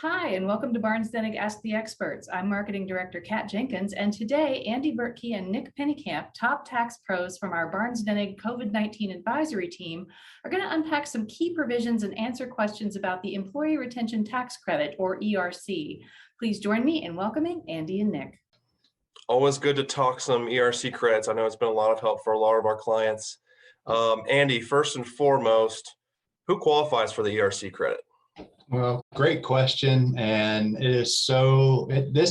Hi, and welcome to Barnes Dennig Ask the Experts. I'm Marketing Director Kat Jenkins, and today Andy Bertke and Nick Pennekamp, top tax pros from our Barnes Dennig COVID-19 Advisory Team, are going to unpack some key provisions and answer questions about the Employee Retention Tax Credit, or ERC. Please join me in welcoming Andy and Nick. Always good to talk some ERC credits. I know it's been a lot of help for a lot of our clients. Andy, first and foremost, who qualifies for the ERC credit? Well, great question. And it is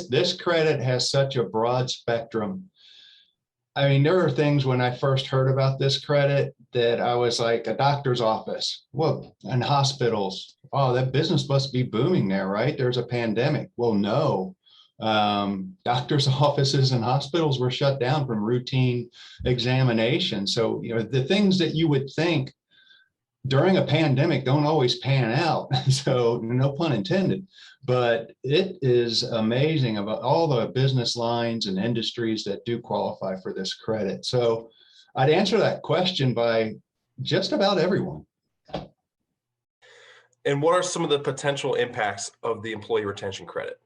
this credit has such a broad spectrum. I mean, there are things when I first heard about this credit that I was like, a doctor's office, well, and hospitals. Oh, that business must be booming there, right? There's a pandemic. Well, no. Doctors' offices and hospitals were shut down from routine examination. So, the things that you would think during a pandemic don't always pan out. So no pun intended, but it is amazing about all the business lines and industries that do qualify for this credit. So I'd answer that question by just about everyone. And what are some of the potential impacts of the employee retention credit?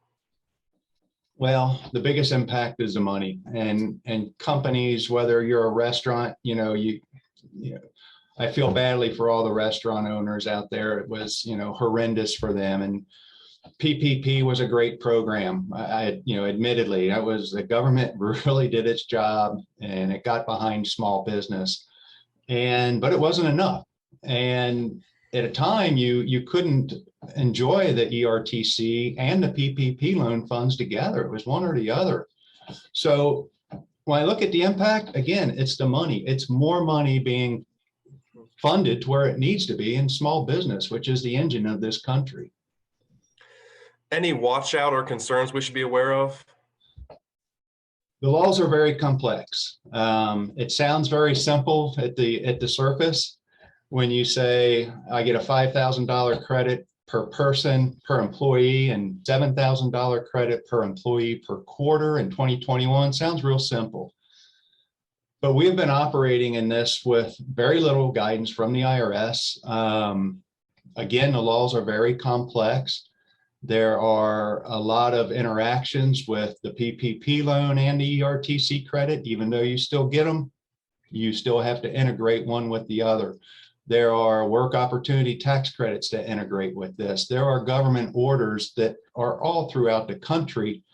Well, the biggest impact is the money, and companies, whether you're a restaurant, I feel badly for all the restaurant owners out there. It was, horrendous for them. And PPP was a great program. Admittedly, the government really did its job and it got behind small business, but it wasn't enough. And at a time you couldn't enjoy the ERTC and the PPP loan funds together. It was one or the other. So when I look at the impact, again, it's the money. It's more money being funded to where it needs to be in small business, which is the engine of this country. Any watch out or concerns we should be aware of? The laws are very complex. It sounds very simple at the surface when you say I get a $5,000 credit per person per employee and $7,000 credit per employee per quarter in 2021. Sounds real simple. But we've been operating in this with very little guidance from the IRS. Again, the laws are very complex. There are a lot of interactions with the PPP loan and the ERTC credit. Even though you still get them, you still have to integrate one with the other. There are work opportunity tax credits that integrate with this. There are government orders that are all throughout the country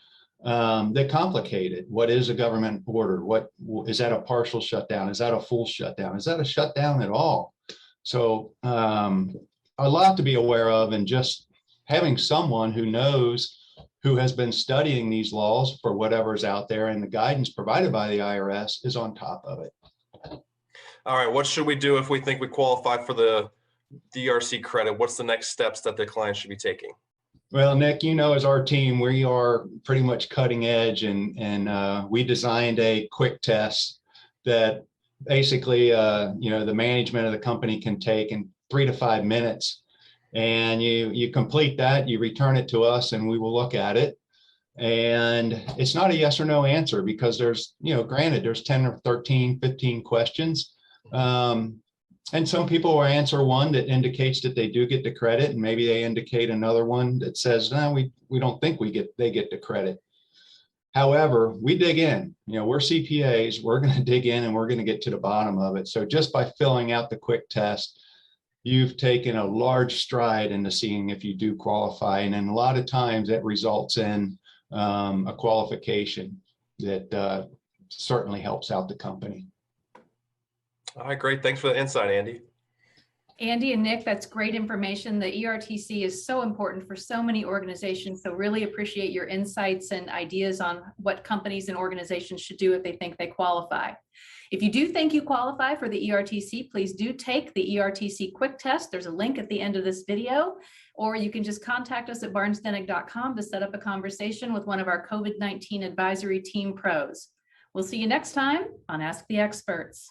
that complicated. What is a government order? What is that? A partial shutdown? Is that a full shutdown? Is that a shutdown at all? So a lot to be aware of, and just having someone who knows, who has been studying these laws for whatever's out there, and the guidance provided by the IRS is on top of it. All right, what should we do if we think we qualify for the DRC credit? What's the next steps that the client should be taking? Well, Nick, as our team, we are pretty much cutting edge, and we designed a quick test that basically, the management of the company can take in 3 to 5 minutes. And you complete that, you return it to us, and we will look at it. And it's not a yes or no answer, because there's, granted, there's 10 or 13, 15 questions. And some people will answer one that indicates that they do get the credit, and maybe they indicate another one that says, no, we don't think they get the credit. However, we dig in. We're CPAs, we're going to dig in and we're going to get to the bottom of it. So just by filling out the quick test, you've taken a large stride into seeing if you do qualify. And then a lot of times that results in a qualification that certainly helps out the company. All right, great. Thanks for the insight, Andy. Andy and Nick, that's great information. The ERTC is so important for so many organizations, so really appreciate your insights and ideas on what companies and organizations should do if they think they qualify. If you do think you qualify for the ERTC, please do take the ERTC QuickTest. There's a link at the end of this video, or you can just contact us at barnesdennig.com to set up a conversation with one of our COVID-19 Advisory Team pros. We'll see you next time on Ask the Experts.